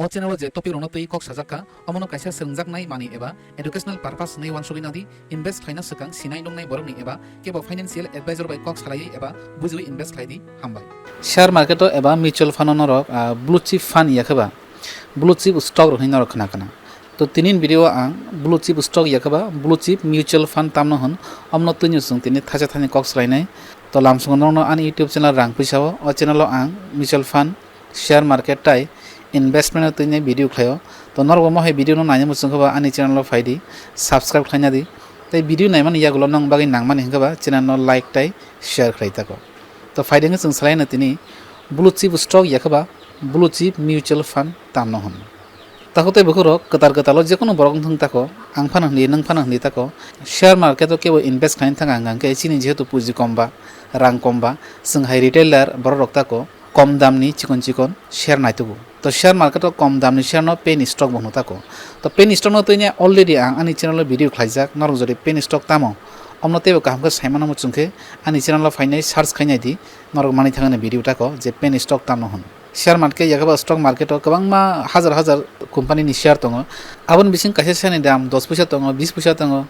O channel je topic rong tei kok sajaka amono kaisa sengjaknai mani eba educational purpose nei wan sogina di invest khaina sekang sinai dongnai borokni eba kebo financial advisor bai kok salai eba bujui invest khaidi hambai share market eba mutual fund norok blue chip fund yakaba blue chip stock rok hinarok khana kana to tinin video ang blue chip stock yakaba blue chip mutual fund tamno hon amno tunyu sung tini thaja thani kok salai nai to lamsung no an youtube channel rang pisao o channel ang mutual fund share market tai investment tini video khlayo to norgo mo he video no nanya musung khaba ani channel faidi subscribe khanya di tai video nai man yagulo nang bagi nang man hingaba channel no like tai share khlai tako to faidi ng sung salai na tini blue chip stock yakaba blue chip mutual fund tamno hon takote bukuro katar katalo je kono borok thung tako ang phan hni nang phan hni tako share market kebo invest khain thang ang ke chini jehetu puji komba rang komba sung hai retailer borok tako kom damni chikon chikon share naitugu to share market kom damni share no penny stock bono tako to penny stock no toine already ang ani channel video khlaijak norok jodi penny stock tamo omno tebo kaham ka saimana mo chungke ani channel fainai search khainai di norok mani thangane video tako je penny stock tamno hon share market yakaba stock market kabang ma hajar hajar company ni share tongo abon bising kaise sani dam 10 paisa tongo 20 paisa tongo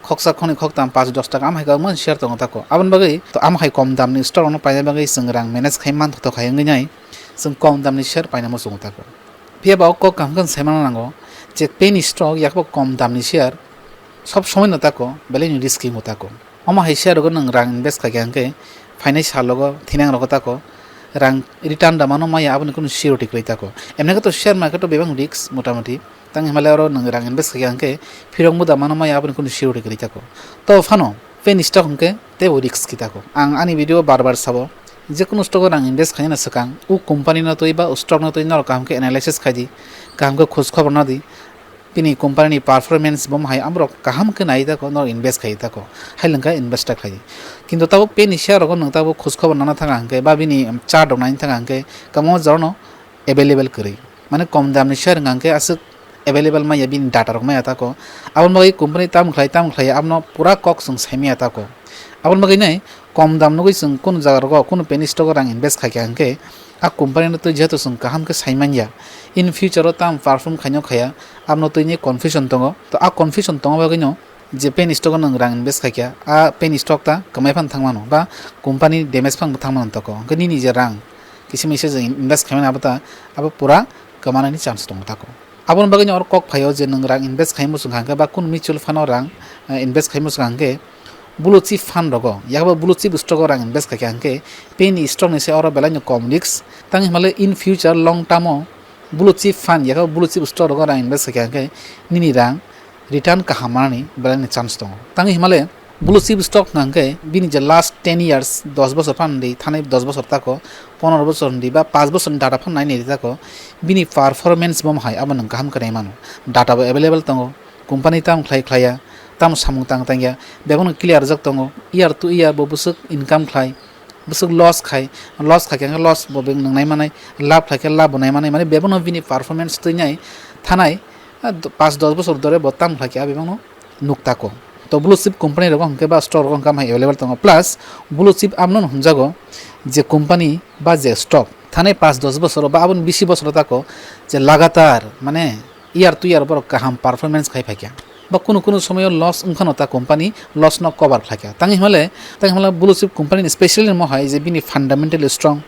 khoksa khoni khoktam 5-10 টাকা am hai ka mon share tongo tako abon bagai to am hai kom dam ni stock no paina bagai sengrang manage khai man to khai ngai sung kom dam ni share paina mo sung tako pia ba ko kam kan saimana nango je penny stock yakaba kom dam ni share সব সময় না tako bele ni risky mo tako ama hai share go nang rang invest khai angke financial logo thinang logo tako rang return da mano maya aboni kono security klai tako emne to share market to bebang risk motamoti tang himalaya ro nang rang invest khai angke phirong mo da mano maya aboni kono security klai tako to phano pen stock hongke te risk ki tako ang ani video bar bar sabo je kono stock rang invest khai na sakang u company na toiba stock na toina kam ke analysis khai di kam ke khoj khabar na di তিনি company performance bomb high আমরো কাহাম কে নাই তাকো ন invest খাই তাকো হাইলংকা invest খাই কিন্তু তাবো pen share রকম নং তাবো খোঁজ খবর নানা থাকা আঙ্কে বা বিনি চার্ট নাইন থাকা আঙ্কে কামো জরনো अवेलेबल करी माने कम दाम नि शेयर आंके आस अवेलेबल मा या बिन डाटा रक मा ताको आबन मगे कंपनी ताम खलाय आबनो पूरा कक सं साइमिया ताको आबन मगे नै कम दाम नगै सं कोन जागा रक कोन पेन स्टक रां इनभेस्ट खाय आंके आ कंपनी न तो जेतो सं काहाम के साइमानिया इन फ्यूचर ताम परफॉर्म खानो खाया आबनो तो नि कन्फ्यूजन दंगो तो आ कन्फ्यूजन दंगो बागै न जे पेन स्टक नंग रां इनभेस्ट खाया आ पेन स्टक ता कमाय फान थांमानो बा कंपनी डैमेज फान थांमानो तको गनि नि जे रां किसी मिसे जे इनभेस्ट खायना आबता अब पूरा कमानानि चान्स दं ताको आबन बागै और कक फायो जे नंग रां इनभेस्ट खायमु सुंगांके बा कुन म्यूचुअल फंड रां इनभेस्ट खायमु सुंगांके ब्लू चिप फंड रगो याबा ब्लू चिप स्टक रां इनभेस्ट खायके पेन स्टक नि से और बेलानि कम रिस्क तांग हिमालय in future long term blue chip fund याबा ब्लू चिप स्टक रगो रां इनभेस्ट खायके निनि रां रिटर्न काहामानि बेलानि चान्स दं तांग हिमालय ब्लू चिप स्टक नांगे बिनि जे लास्ट 10 इयर्स 10 বছর फान्दै थानाय 10 বছর ताको 15 বছর दी बा 5 বছর डाटा फान नायनि ताको बिनि परफॉर्मेंस बम हाय आबन गाहाम करे मानो डाटा अवेलेबल तंगो कंपनी ताम खलाया ताम सामु तांगया बेबन क्लियर जक तंगो ईयर टू ईयर बो बुसुक इनकम खलाय बुसुक लॉस खाय लॉस बो बें नंगनाय माने लाभ खाय लाभ बनाय माने बेबन बिनि परफॉर्मेंस तैनाय थानाय 5-10 বছর ধরে বতাम खाया बेबन नुक्ताको तो ब्लू चिप कंपनी रगो हमके बा स्टक रगो काम अवेलेबल तंगो प्लस ब्लू चिप आमन हमजागो जे कंपनी बा जे स्टक थाने 5-10 বছর बा आबन 20 বছর ताको जे लगातार माने ईयर टू ईयर बर काहाम परफॉर्मेंस खाय फाकिया बा कुनु समय लॉस उनखानो ता कंपनी लॉस न कवर फाकिया तांग हिमाले ब्लू चिप कंपनी स्पेशली म हाय जे बिनि फंडामेंटल स्ट्रांग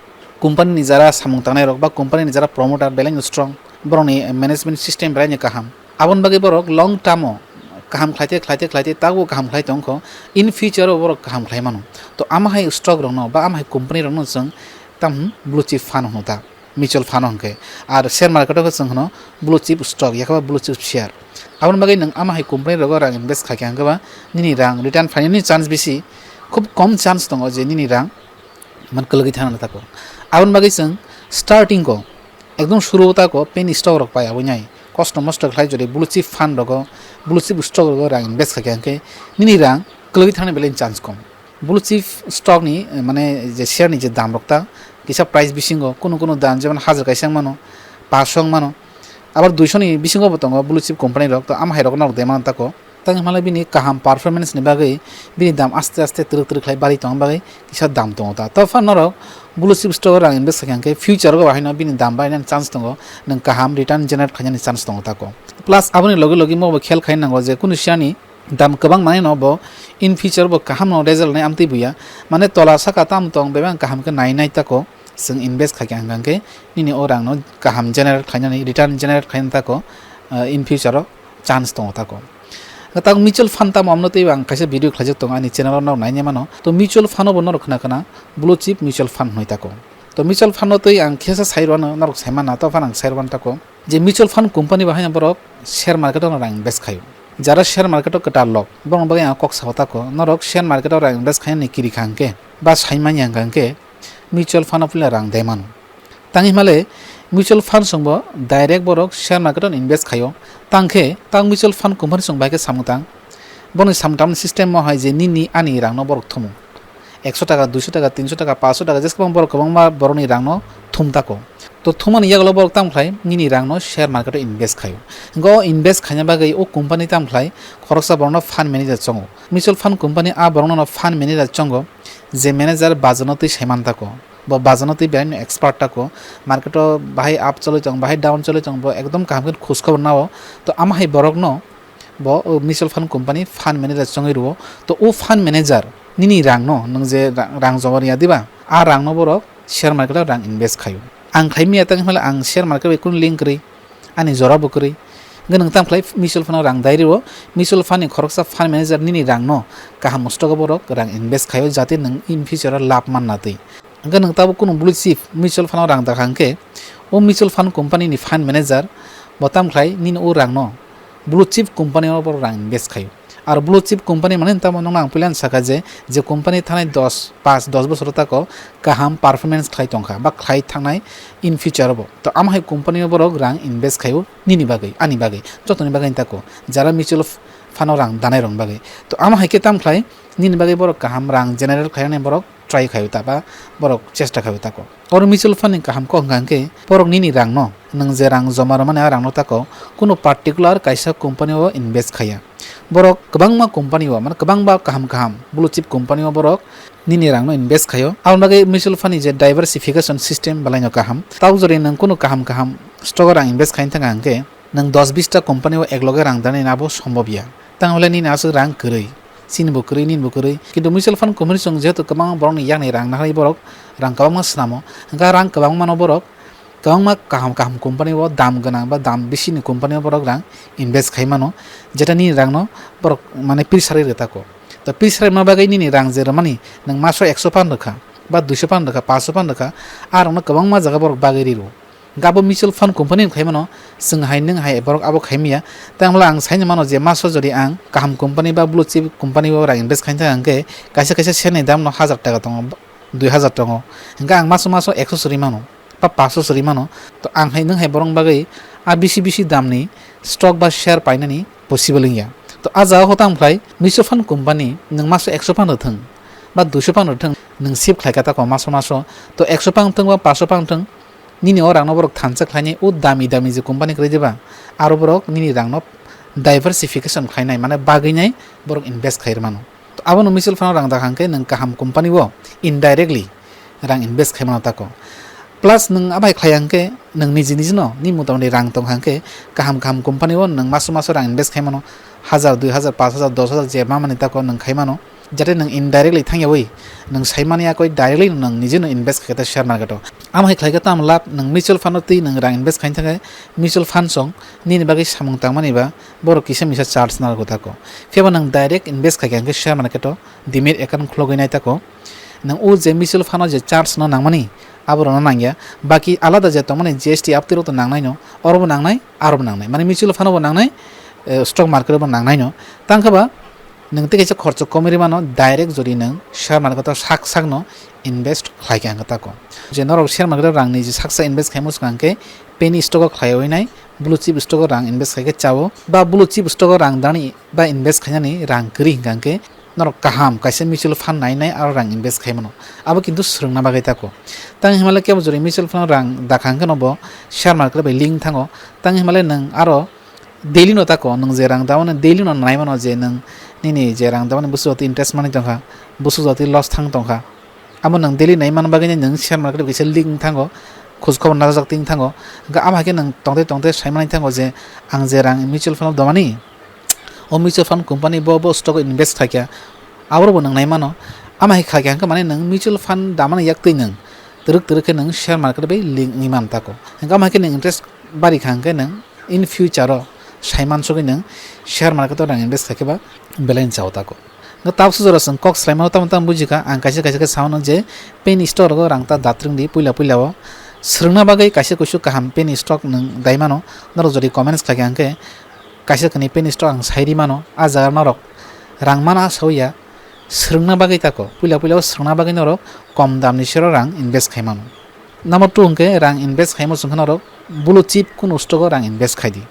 कंपनी नि जरा सामुं तानाय रग बा कंपनी नि जरा प्रमोटर बेलें स्ट्रांग बरनि मैनेजमेंट सिस्टम रायनि काहाम आबन बागे बरक long term kaham khlaite tago kaham khlai tongko in future over kaham khlai mano to ama hai stock rong no ba ama hai company rong no jeng tam blue chip fund hota mutual fund hongke ar share market ko jeng no blue chip stock yakaba blue chip share abon bagai nang ama hai company rogo rang invest khake angaba nini rang return financial chance bisi khub kom chance tongo je nini rang man kalgi thana tako abon bagai jeng starting ko ekdom shuru hota ko pen stock rok pai abonyai কষ্ট মষ্ট খাই যদি blue chip fund রগো blue chip stock রগো রাং invest খাকে আঙ্কে নিনি রাং ক্লবি থানে বেলেন চান্স কম ব্লু চিপ স্টক নি মানে যে শেয়ার নি যে দাম রক্তা কিসা প্রাইস বিসিঙ্গো কোনো দাম যেমন 1000 কাইসাং মানো 500 মানো আবার 200 নি বিসিঙ্গো বতঙ্গ ব্লু চিপ কোম্পানি রক তো আম হাই রক না দেমান তাকো tang himala bini kaham performance ni bagai bini dam aste aste truk khai bari tong bagai kisa dam tong ta to fan norok blue chip stock rang invest khangke future go bahina bini dam bainan chance tongo nang kaham return generate khani chance tongo ta ko plus aboni logi mo khel khain nango je kunu siani dam kabang mane no bo in future bo kaham no result nai amti buya mane tola saka tam tong bebang kaham ke nai ta ko sing invest khake hangangke nini orang no kaham generate khani return generate khain ta ko in future chance tongo ta ko tang mutual fund tam amno te bang kaise video khlajak tong ani channel no nai mano to mutual fund bo norok khana blue chip mutual fund hoi ta ko to mutual fund no te ang khesa sairwan norok saimana to fanang sairwan ta ko je mutual fund company bahai borok share market no rang invest khayo jara share market o ketar lok bong bagai kok sawta ko norok share market o rang invest khain ni kiri khangke ba saimani angangke mutual fund of rang deman tangi male mutual fund songbo direct borok share market on invest khayo tangke tang mutual fund company song baike samutang boni samtam system mo hai je nini ani rang no borok thumu 100 টাকা 200 টাকা 300 টাকা 500 টাকা jeskabang borok kabang ma boroni rang no thumta ko to thumani yaglo borok tam khlai nini rang no share market o invest khayo go invest khanya bagai o company tam khlai khoroksa borno fund manager chongo mutual fund company a borno no fund manager chongo je manager bajanoti semanta ko bo bajanoti ben expert ta ko market o bahai up chole chong bahai down chole chong bo ekdom kaham ke khos khabor nao to ama hai borok no bo mutual fund company fund manager chongi ro to o fund manager nini rang no nang je rang jomar ya diba a rang no borok share market o rang invest khayo ang khaimi atang mala ang share market ekun link kri ani jora bukri ganang tam khlai mutual fund rang dairi ro mutual fund ni khoroksa fund manager nini rang no kaham musto borok rang invest khayo jate nang in future lap man natei ganang tabu kuno blue chip mutual fund rang da khangke o mutual fund company ni fund manager botam khlai nini o rang no blue chip company o bor rang invest khayo R blue chip company মানে তা মনে না plan সাকা যে company থানায় 10 বছর তাকো কাহাম performance খাই টংখা বা খাই থানাই ইন ফিউচার হবো তো আমায় কোম্পানি বরক রাং ইনভেস্ট খাইও নিনি বাগৈ আনি বাগৈ যতনি বাগৈ তাকো যারা মিউচুয়াল ফান্ড রাং দানাই রং বাগৈ তো আমায় কে তাম খাই নিনি বাগৈ বরক কাহাম রাং জেনারেল খাইনে বরক ট্রাই খাইও তা বা বরক চেষ্টা খাইও তাকো আর মিউচুয়াল ফান্ড কাহাম ক হংগাংকে বরক নিনি রাং ন নং যে রাং জমা মানে রাং ন তাকো কোনো পার্টিকুলার কাইসা কোম্পানিও ইনভেস্ট খাইয়া borok kabangma company o man kabangba kaham blue chip company o borok nini rang no invest khayo almage mutual fund je diversification system balaino kaham taujore nang kono kaham stock rang invest khain thanga angke nang 10-20 ta company o ekloge rang dane nabo sombobia tangle ni nasu rang krei sin bukri nin bukri kintu mutual fund company song jeto kabang borok ni yang ni rang nahai borok rang kabangma snamo ga rang kabangma no borok kabangma kaham company o dam gana ba dam beshi ni company o borok rang invest khaimano jeta ni rang no borok mane pirsari reta ko to pirsari ma bagai ni rang je ramani nang maso 100 pound rakha ba 200 pound rakha 500 pound rakha ar no kabangma jaga borok bagai ri ro gabo mutual fund company khaimano sing hai ning hai borok abo khaimia tangla ang sain mano je maso jodi ang kaham company ba blue chip company o rang invest khain angke kaisa sene dam no 1000 টাকা tongo 2000 tongo nga ang maso 100 suri mano pa 500 suri mano to ang hai ning hai borong bagai a bisi dam ni stock ba share painani possible ya to aja hotam khlai mutual fund company nang maso 100 pound thang ba 200 pound thang nang sip khlai kata ko maso to 100 pound thang ba 500 pound thang nini orang no borok thansa khlaini u dami je company kre diba aro borok nini rang no diversification khainai mane baginai borok invest khair mano to abono mutual fund rang da khangke nang kaham company wo indirectly rang invest khaimano tako plus nang abai khayangke nang niji no ni motamoni rang tong hangke kaham company wo nang maso rang invest khaimano 1000 2000 5000 10000 je ma mani tako nang khaimano jate nang indirectly thangyawi nang saimani akoi directly nang niji no invest khata share market o amai khlaika tam lab nang mutual fund ti nang rang invest khain thakai mutual fund song ni bagi samung tangmani ba boro kisa misa charge nar ko tako feba nang direct invest khaikan share market o dimit account khlogai nai tako nang o je mutual fund je charge na nangmani abro na nangya baki alada je tomani GST aptiro to nangnai no orobo nangnai arobo nangnai mane mutual fund bo nangnai stock market bo nangnai no tangkhaba nang te kaisa khorcho komiri mano direct jodi nang share market o sak no invest khlaikan ta ko je norok share market rang ni je saksa invest khaimus kangke penny stock o khlaioi nai blue chip stock o rang invest khaike chao ba blue chip stock o rang dani ba invest khainani rang kri kangke norok kaham kaisa mutual fund nai aro rang invest khaimano abo kintu srungna bagai ta ko tang himala ke jori mutual fund rang dakhang kano bo share market bai link thango tang himala nang aro daily no tako nung je rang dawan daily no nai mano je nung nini je rang dawan busu oti interest mani tongkha busu oti loss thang tongkha amo nung daily nai man bagini nung share market bi link thango khoj khobor najak ting thango ga ama ke nung tongte saimani thango je ang je rang mutual fund domani o mutual fund company bo stock invest thakya abro bo nung nai mano ama he khakya mane nung mutual fund damani yak tin nung teruk ke nung share market bi link imam tako ga ma ke nung interest bari khang ke nung in future Saiman sogi nang share market orang invest thake ba balance chao tako ga tapsu jora sang kok slaiman tam bujika ang kaise ke sauna je pen store go rangta datring di puila wa srungna bagai kaise kusu kaham pen stock nang daimano naro jodi comments thake angke kaise kani pen stock ang sairi mano a jagar norok rangmana soya srungna bagai tako puila srungna bagai norok kom dam ni share rang invest khaimano number 2 angke rang invest khaimo sungkhana rok blue chip kun stock rang invest khaidi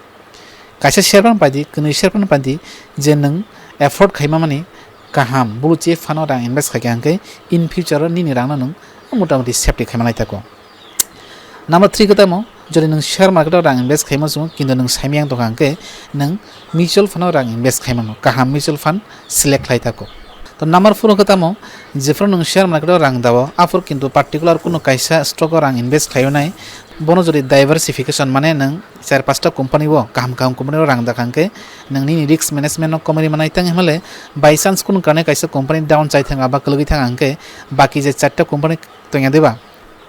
kaisa sherpan padi kuni sherpan padi je nang effort khaima mani kaham blue chip fund rang invest khai angke in future ni rang nang motamoti safety khaima nai tako number 3 katamo jodi nang share market rang invest khaima sung kindu nang saimyang tong angke nang mutual fund rang invest khaima no kaham mutual fund select khai tako to number 4 katamo jefro nang share market rang dawo afor kintu particular kuno kaisa stock rang invest khayo nai bono jodi diversification mane nang 4-5 company wo kaham company rang dakhangke nang ni risk management no komari manai tang hmale by chance kun kane kaisa company down chai thanga ba kalogi thang angke baki je 4 company toya deba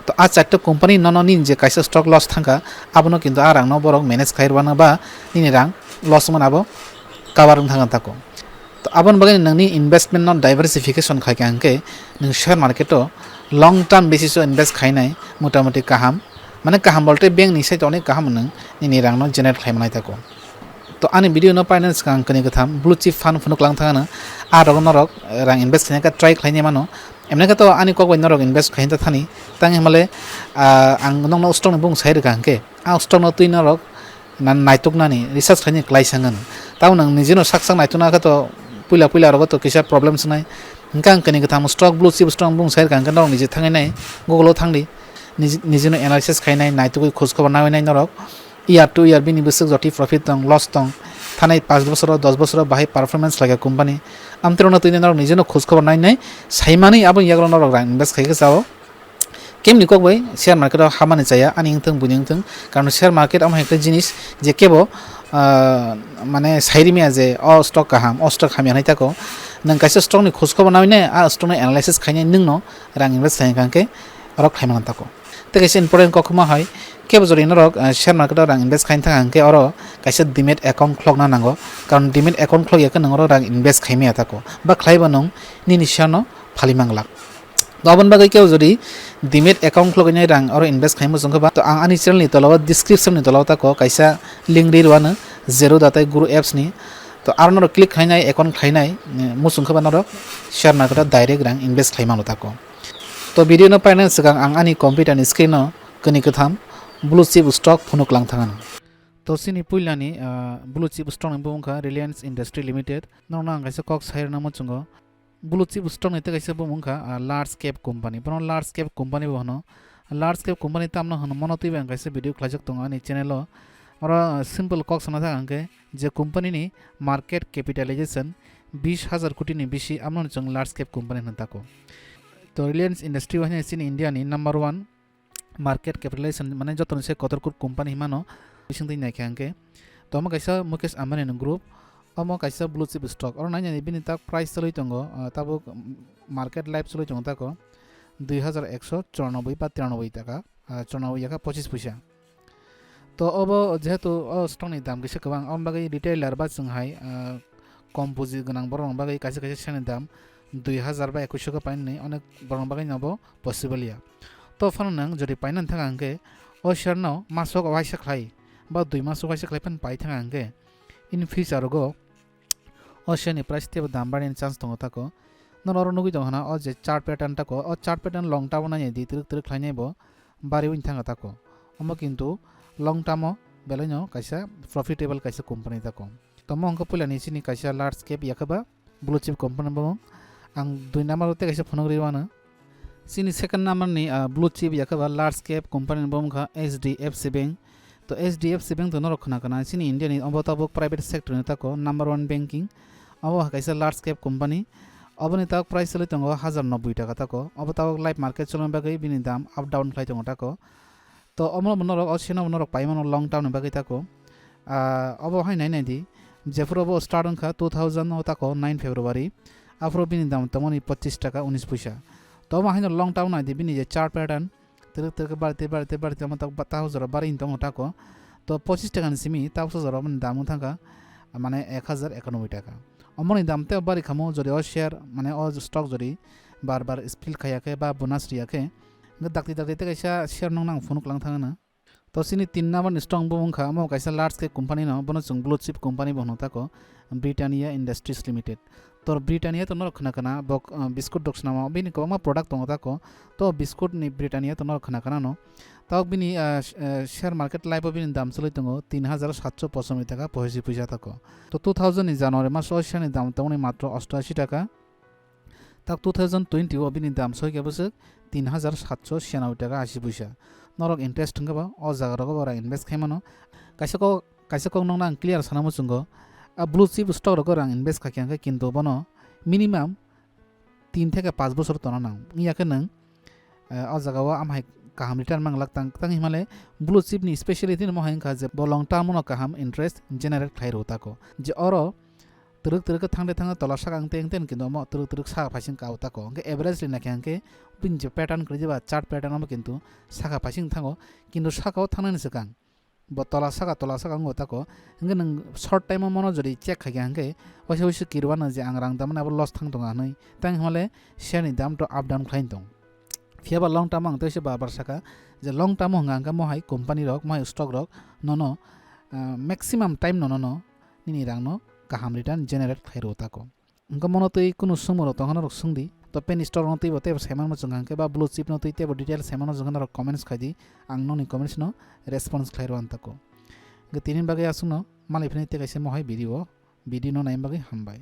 to a 4 company no ni je kaisa stock loss thanga abono kintu a rang no borok manage khairwana ba ni rang loss manabo kawarung thanga tako to abon bagani nang ni investment no diversification khai angke nang share market to long term basis invest khainai motamoti kaham মানে kaham bolte bank ni sai tone kaham nang ni rang no generate khaimnai tako to ani video no finance kang kani katham blue chip fund phunuk lang thana a rog norok rang invest khaina ka try khaine mano emne ka to ani kok norok invest khain ta thani tang himale ang nong no stock ni bung sai rang ke a stock no tuin norok nan naituk nani research khaini klai sangan taw nang nijino saksang naituna ka to puila rog to kisa problems nai ngkang kani katham stock blue chip stock bung sai kang ka norok nije thangai nai google thangdi নিজেনো analysis খাইনাই নাইতুকৈ খোঁজ খবর না হইনাই নরক ইয়ার two ইয়ার বিনি বছর জটি profit দং loss দং থানাই 5 বছর 10 বছর বাহাই পারফরমেন্স লাগে কোম্পানি আমতেরনো তুই নরক নিজেনো খোঁজ খবর নাই সাইমানি আবো ইয়াগ্র নরক রাং ইনভেস্ট খাইকে যাও কেমনি কক ভাই শেয়ার মার্কেট হামানি চাইয়া আনি ইংথং বুনিংথং কারণ শেয়ার মার্কেট আমার একটা জিনিস যে কেবো মানে সাইরিমিয়া যে অ স্টক কাহাম অ স্টক হামিয়া নাই থাকো নং কাইসে স্টক নি খোঁজ খবর না হইনে আ স্টক নি এনালাইসিস খাইনাই নংনো রাং ইনভেস্ট খাইকাংকে রক খাইমান থাকো te kaisa important kokma hai kebo jori norok share market rang invest khain thang angke oro kaisa demat account khlokna nango karon demat account khlok yak nangro rang invest khaimia tako ba khlaiba nong nini shano phalimangla dobon bagai kebo jori demat account khloknai rang oro invest khaimo jongkha ba to ang ani channel ni tolawa description ni tolawa tako kaisa link rirwana zero datai guru apps ni to ar norok click khainai account khainai musungkha ba norok share market direct rang invest khaimano tako to video no paina sigang ang ani computer ni screen no kani katham blue chip stock phunuk lang thangana to sini puilani blue chip stock ni bungkha Reliance Industry Limited nong ang kaisa kok sair na mo chungo blue chip stock ni te kaisa bungkha large cap company bono large cap company bono large cap company tamno hono monoti bang kaisa video khlajak tonga ni channel o ora simple kok sana tha angke je company ni market capitalization 20000 কোটি ni bishi amnon chung large cap company hantako তো Reliance industry ওখানে চিন India নি number 1 market capitalisation মানে যতন সে কতরকুর company হিমানো বিসিং দিন নাইকে আঙ্কে তো আমো কাইসা মুকেশ আম্বানি গ্রুপ আমো কাইসা ব্লু চিপ স্টক আর নাই জানি বিনি তাক প্রাইস চলই তঙ্গ তাবো মার্কেট লাইভ চলই তঙ্গ তাকো 2194 বা 93 টাকা 94 টাকা 25 পয়সা তো অব যেহেতু স্টকনি দাম গেছে গোबां আম বাগै রিটেইলার বা जोंहाय কম পুঁজি गोनां বরং বাগै কাইসা কাইসা সেনি দাম 2000 বা 2100 ka pain nei onek borong bagai nabo possible ya to phano nang jodi painan thanga angke o share no masok waisa khlai ba 2 masok waisa khlai pan pai thanga angke in future go o share ni price te dam bani chance tongo tako noro nugi jong hana o je chart pattern ta ko o chart pattern long term na di tiruk khlai nei bo bari win thanga tako omo kintu long term o belenyo kaisa profitable kaisa company tako to mo angko pulani sini kaisa large cap yakaba blue chip company bo ang 2 number te kaisa phone riwana sini second number ni blue chip yakaba large cap company bomkha HDFC Bank তো HDFC Bank to norok khana kana chini India ni obo tabok private sector ni tako number 1 banking obo kaisa large cap company oboni tak price soli tongo 1090 টাকা tako obo tabok live market cholon bagai bini dam up down khlai tongo tako to omo monorok osino monorok paimano long term bagai tako obo hai nai nai di jefur obo start onkha 2000 o tako 9 February afro bini dam tomoni 25 টাকা 19 পয়সা to obo hai no long term nai di bini je chart pattern terus বাড়তে আমার তাও জরা বাড়ি income টাকা তো 25 টাকা নিছিমি তাও জরা মানে দাম থাকা মানে 1091 টাকা অমনি দামতে বাড়ি খামো যদি ও শেয়ার মানে ও স্টক যদি বারবার স্পিল খায়াকে বা বোনাস রিয়াকে দাকতি দাকতি কাইসা শেয়ার নং নাং ফোন কলাং থাঙা না তো সিনি 3 নাম্বার স্ট্রং বুংখা মো কাইসা লার্জ কে কোম্পানি ন বনো जों ব্লু চিপ কোম্পানি বনো তাকো ব্রিটানিয়া ইন্ডাস্ট্রিজ লিমিটেড তো ব্রিটানিয়া তো নর Khana kana bok biskut doks nama bini ko ma product tongo tako to biskut ni Britannia to nor khana kana no taw bini share market live bini dam choli tongo 3795 টাকা 85 পয়সা tako to 2000 ni January mas ocean ni dam toni matro 88 টাকা tak 2020 o bini dam soi ke bosek 3796 টাকা 80 পয়সা norok interest ngaba o jaga ro bara invest khaimano kaisa ko nong nang clear sanamo chungo blue chip stock রকম invest খাকিয়াকে কিন্তু বনো minimum 3 থেকে 5 বছর তনা নাও ইয়াকে নং অ জায়গাও আমহাই কাহাম রিটার্ন মাংলাক তাং হিমালে ব্লু চিপ নি স্পেশালিটি মহাইন কা যে লং টার্ম ন কাহাম ইন্টারেস্ট জেনারেট খাই রতাকো যে অর তুরুক থাংতে থাং তলা সাকাং তেং কিন্তু ম তুরুক সাকা ফাইসিং কাউ তাকো কে এভারেজলি নাকিয়াকে পিন যে প্যাটার্ন করে যেবা চার্ট প্যাটার্ন কিন্তু সাকা ফাইসিং থাঙ্গো কিন্তু সাকাও থানানি সেকাং tola saka ngo tako hingga nang short time mono jodi check khagi hangke oise kirwana je ang rang dam na loss thang tonga nei tang hole share ni dam to up down khlain tong fiaba long term ang to se bar saka je long term hanga mo hai company rok mo stock rok no maximum time no nini rang no kaham return generate khairo tako hingga mono tei kuno sumoro tongana rok sungdi to pen store no tei bote seman mo jangke ba blue chip no tei te detail seman no jangana rok comments khadi ang no ni comments no response khairo antako ge tinin bagai asuno malai phini te kaise mo hai video no naim bagai hambai